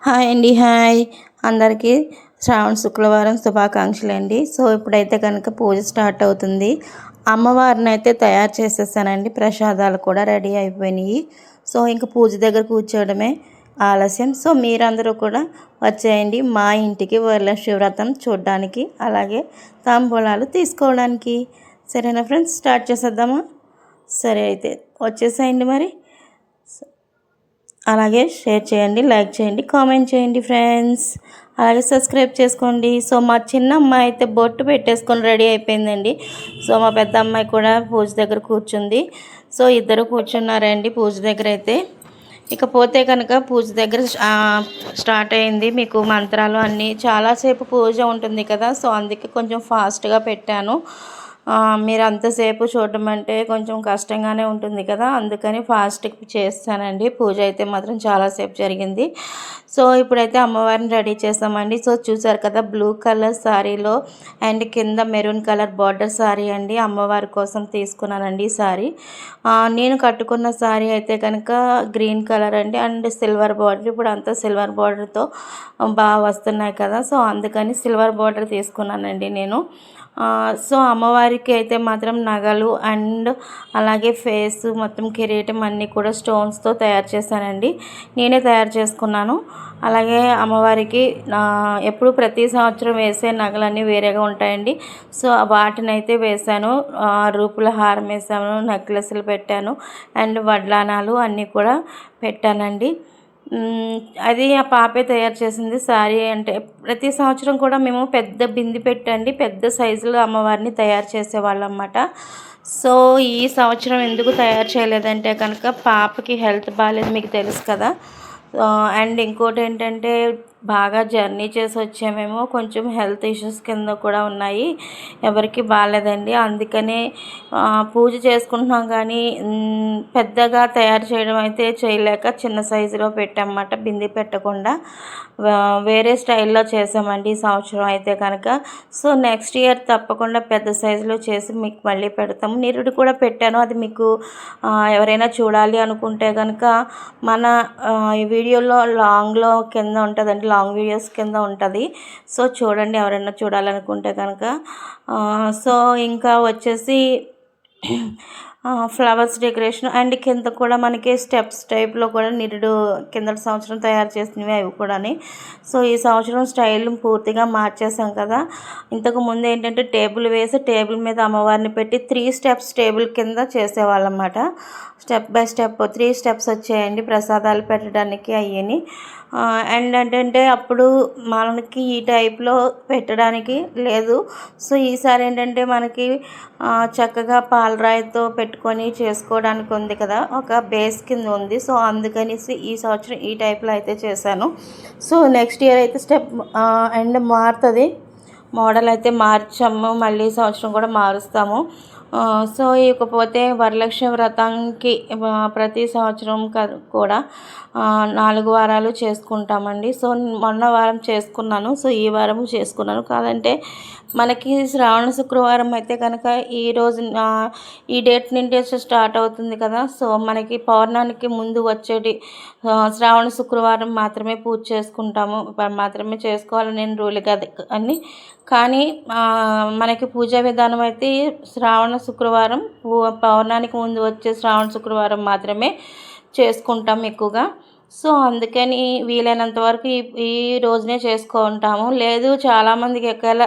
Hi అండి. Hi అందరికీ శ్రావణ శుక్రవారం శుభాకాంక్షలు అండి. సో ఇప్పుడైతే కనుక పూజ స్టార్ట్ అవుతుంది. అమ్మవారిని అయితే తయారు చేసేసానండి. ప్రసాదాలు కూడా రెడీ అయిపోయినాయి. సో ఇంక పూజ దగ్గర కూర్చోవడమే ఆలస్యం. సో మీరందరూ కూడా వచ్చేయండి మా ఇంటికి వరలక్ష్మి వ్రతం చూడడానికి, అలాగే తాంబూలాలు తీసుకోవడానికి. సరేనా ఫ్రెండ్స్, స్టార్ట్ చేసేద్దామా? సరే అయితే వచ్చేసేయండి మరి. అలాగే షేర్ చేయండి, లైక్ చేయండి, కామెంట్ చేయండి ఫ్రెండ్స్. అలాగే సబ్స్క్రైబ్ చేసుకోండి. సో మా చిన్న అమ్మాయి అయితే బొట్టు పెట్టేసుకొని రెడీ అయిపోయిందండి. సో మా పెద్ద అమ్మాయి కూడా పూజ దగ్గర కూర్చుంది. సో ఇద్దరు కూర్చున్నారండి పూజ దగ్గర అయితే. ఇకపోతే కనుక పూజ దగ్గర స్టార్ట్ అయింది. మీకు మంత్రాలు అన్నీ చాలాసేపు పూజ ఉంటుంది కదా, సో అందుకే కొంచెం ఫాస్ట్గా పెట్టాను. మీరు అంతసేపు చూడడం అంటే కొంచెం కష్టంగానే ఉంటుంది కదా, అందుకని ఫాస్ట్గా చేస్తానండి. పూజ అయితే మాత్రం చాలాసేపు జరిగింది. సో ఇప్పుడైతే అమ్మవారిని రెడీ చేస్తామండి. సో చూసారు కదా, బ్లూ కలర్ శారీలో అండ్ కింద మెరూన్ కలర్ బార్డర్ శారీ అండి. అమ్మవారి కోసం తీసుకున్నానండి ఈ శారీ. నేను కట్టుకున్న శారీ అయితే కనుక గ్రీన్ కలర్ అండి అండ్ సిల్వర్ బార్డర్. ఇప్పుడు అంతా సిల్వర్ బార్డర్తో బాగా వస్తున్నాయి కదా, సో అందుకని సిల్వర్ బార్డర్ తీసుకున్నానండి నేను. సో అమ్మవారికి అయితే మాత్రం నగలు అండ్ అలాగే ఫేస్ మొత్తం కిరీటం అన్నీ కూడా స్టోన్స్తో తయారు చేశానండి. నేనే తయారు చేసుకున్నాను. అలాగే అమ్మవారికి ఎప్పుడు ప్రతి సంవత్సరం వేసే నగలన్నీ వేరేగా ఉంటాయండి. సో వాటిని అయితే వేశాను. రూపుల హారం వేసాను, నెక్లెస్లు పెట్టాను అండ్ వడ్లానాలు అన్నీ కూడా పెట్టానండి. అది ఆ పాపే తయారు చేసింది శారీ. అంటే ప్రతి సంవత్సరం కూడా మేము పెద్ద బింది పెట్టండి పెద్ద సైజులో అమ్మవారిని తయారు చేసేవాళ్ళం అన్నమాట. సో ఈ సంవత్సరం ఎందుకు తయారు చేయలేదంటే కనుక పాపకి హెల్త్ బాగాలేదు, మీకు తెలుసు కదా. అండ్ ఇంకోటి ఏంటంటే బాగా జర్నీ చేసి వచ్చామేమో, కొంచెం హెల్త్ ఇష్యూస్ కింద కూడా ఉన్నాయి, ఎవరికి బాగాలేదండి. అందుకనే పూజ చేసుకుంటున్నాం కానీ పెద్దగా తయారు చేయడం అయితే చేయలేక చిన్న సైజులో పెట్టామన్నమాట, బింది పెట్టకుండా వేరే స్టైల్లో చేసామండి ఈ సంవత్సరం అయితే కనుక. సో నెక్స్ట్ ఇయర్ తప్పకుండా పెద్ద సైజులో చేసి మీకు మళ్ళీ పెడతాము. నిరుడు కూడా పెట్టాను, అది మీకు ఎవరైనా చూడాలి అనుకుంటే కనుక మన ఈ వీడియోలో లాంగ్లో కింద ఉంటుందండి, లాంగ్ వీడియోస్ కింద ఉంటుంది. సో చూడండి ఎవరైనా చూడాలనుకుంటే కనుక. సో ఇంకా వచ్చేసి ఫ్లవర్స్ డెకరేషన్ అండ్ కింద కూడా మనకి స్టెప్స్ టైప్లో కూడా నిరుడు కింద సంవత్సరం తయారు చేసినవి అవి కూడా. సో ఈ సంవత్సరం స్టైల్ పూర్తిగా మార్చేసాం కదా. ఇంతకు ముందు ఏంటంటే టేబుల్ వేసి టేబుల్ మీద అమ్మవారిని పెట్టి 3 స్టెప్స్ టేబుల్ కింద చేసేవాళ్ళం అన్నమాట. స్టెప్ బై స్టెప్ 3 స్టెప్స్ వచ్చాయండి ప్రసాదాలు పెట్టడానికి అయ్యని. అండ్ ఏంటంటే అప్పుడు మనకి ఈ టైప్లో పెట్టడానికి లేదు. సో ఈసారి ఏంటంటే మనకి చక్కగా పాలరాయితో పెట్టుకొని చేసుకోవడానికి ఉంది కదా, ఒక బేస్ కింద ఉంది. సో అందుకనేసి ఈ సంవత్సరం ఈ టైప్లో అయితే చేశాను. సో నెక్స్ట్ ఇయర్ అయితే స్టెప్ అండ్ మారుతుంది, మోడల్ అయితే మార్చాము, మళ్ళీ సంవత్సరం కూడా మారుస్తాము. సో ఇకపోతే వరలక్ష్మి వ్రతానికి ప్రతి సంవత్సరం కూడా 4 వారాలు చేసుకుంటామండి. సో మొన్న వారం చేసుకున్నాను, సో ఈ వారం చేసుకున్నాను. కాదంటే మనకి శ్రావణ శుక్రవారం అయితే కనుక ఈరోజు ఈ డేట్ నుండి స్టార్ట్ అవుతుంది కదా. సో మనకి పౌర్ణానికి ముందు వచ్చేటి శ్రావణ శుక్రవారం మాత్రమే పూజ చేసుకుంటాము, మాత్రమే చేసుకోవాలని నేను రూల్ కాదు అని. కానీ మనకి పూజా విధానం అయితే శ్రావణ శుక్రవారం పౌర్ణానికి ముందు వచ్చే శ్రావణ శుక్రవారం మాత్రమే చేసుకుంటాం ఎక్కువగా. సో అందుకని వీలైనంత వరకు ఈ రోజునే చేసుకుంటాము. లేదు చాలామందికి ఒకవేళ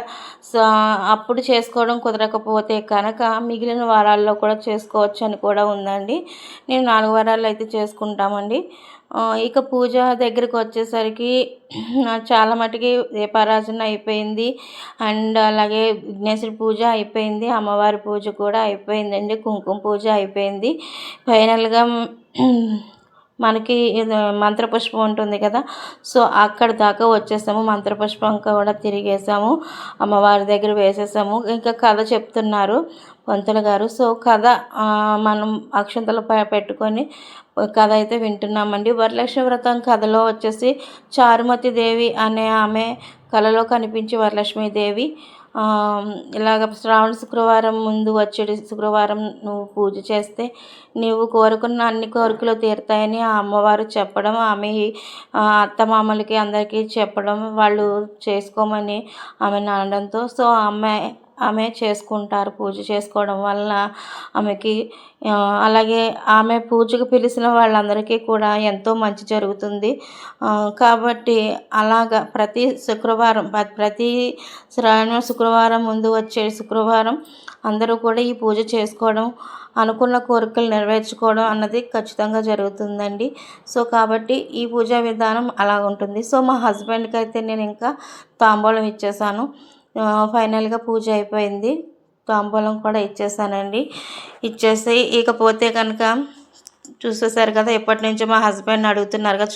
అప్పుడు చేసుకోవడం కుదరకపోతే కనుక మిగిలిన వారాల్లో కూడా చేసుకోవచ్చు అని కూడా ఉందండి. నేను 4 వారాలు అయితే చేసుకుంటామండి. ఇక పూజ దగ్గరికి వచ్చేసరికి చాలా మటుకి దీపారాధన అయిపోయింది అండ్ అలాగే విఘ్నేశ్వరి పూజ అయిపోయింది, అమ్మవారి పూజ కూడా అయిపోయిందండి, కుంకుమ పూజ అయిపోయింది. ఫైనల్గా మనకి మంత్రపుష్పం ఉంటుంది కదా, సో అక్కడ దాకా వచ్చేసాము. మంత్రపుష్పం కూడా తిరిగేసాము, అమ్మవారి దగ్గర వేసేసాము. ఇంకా కథ చెప్తున్నారు పంతులు గారు. సో కథ మనం అక్షంతలు పెట్టుకొని కథ అయితే వింటున్నామండి. వరలక్ష్మి వ్రతం కథలో వచ్చేసి చారుమతి దేవి అనే ఆమె కళలో కనిపించి వరలక్ష్మీదేవి ఇలాగ శ్రావణ శుక్రవారం ముందు వచ్చేటి శుక్రవారం నువ్వు పూజ చేస్తే నీవు కోరుకున్న అన్ని కోరికలు తీరుతాయని ఆ అమ్మవారు చెప్పడం, ఆమె అత్తమామలకి అందరికీ చెప్పడం, వాళ్ళు చేసుకోమని ఆమెను అనడంతో సో ఆమె చేసుకుంటారు. పూజ చేసుకోవడం వల్ల ఆమెకి అలాగే ఆమె పూజకు పిలిచిన వాళ్ళందరికీ కూడా ఎంతో మంచి జరుగుతుంది. కాబట్టి అలాగా ప్రతి శుక్రవారం ప్రతి శ్రావణ శుక్రవారం ముందు వచ్చే శుక్రవారం అందరూ కూడా ఈ పూజ చేసుకోవడం, అనుకున్న కోరికలు నెరవేర్చుకోవడం అన్నది ఖచ్చితంగా జరుగుతుందండి. సో కాబట్టి ఈ పూజా విధానం అలా ఉంటుంది. సో మా హస్బెండ్కి అయితే నేను ఇంకా తాంబూలం ఇచ్చేసాను. ఫైనల్గా పూజ అయిపోయింది. తాంబూలం కూడా ఇచ్చేసానండి. ఇచ్చేసి ఇకపోతే కనుక చూసేసారు కదా, ఎప్పటి నుంచో మా హస్బెండ్ అడుగుతున్నారుగా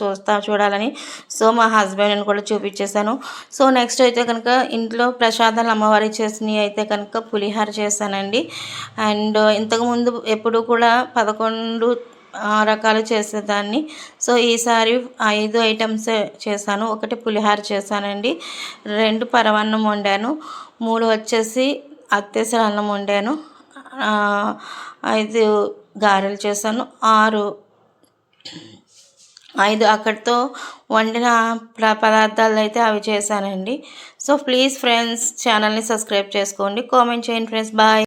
చూడాలని. సో మా హస్బెండ్ని కూడా చూపించేశాను. సో నెక్స్ట్ అయితే కనుక ఇంట్లో ప్రసాదాలు అమ్మవారి చేసినవి అయితే కనుక పులిహార చేశానండి. అండ్ ఇంతకుముందు ఎప్పుడు కూడా 11 రకాలు చేసేదాన్ని. సో ఈసారి 5 ఐటమ్స్ చేశాను. 1 పులిహార చేశానండి, 2 పరమాన్నం వండాను, 3 వచ్చేసి అత్తేసరి అన్నం వండాను, 5 గారెలు చేశాను, 5 అక్కడితో వండిన పదార్థాలు అయితే అవి చేశానండి. సో ప్లీజ్ ఫ్రెండ్స్ ఛానల్ని సబ్స్క్రైబ్ చేసుకోండి, కామెంట్ చేయండి ఫ్రెండ్స్. బాయ్.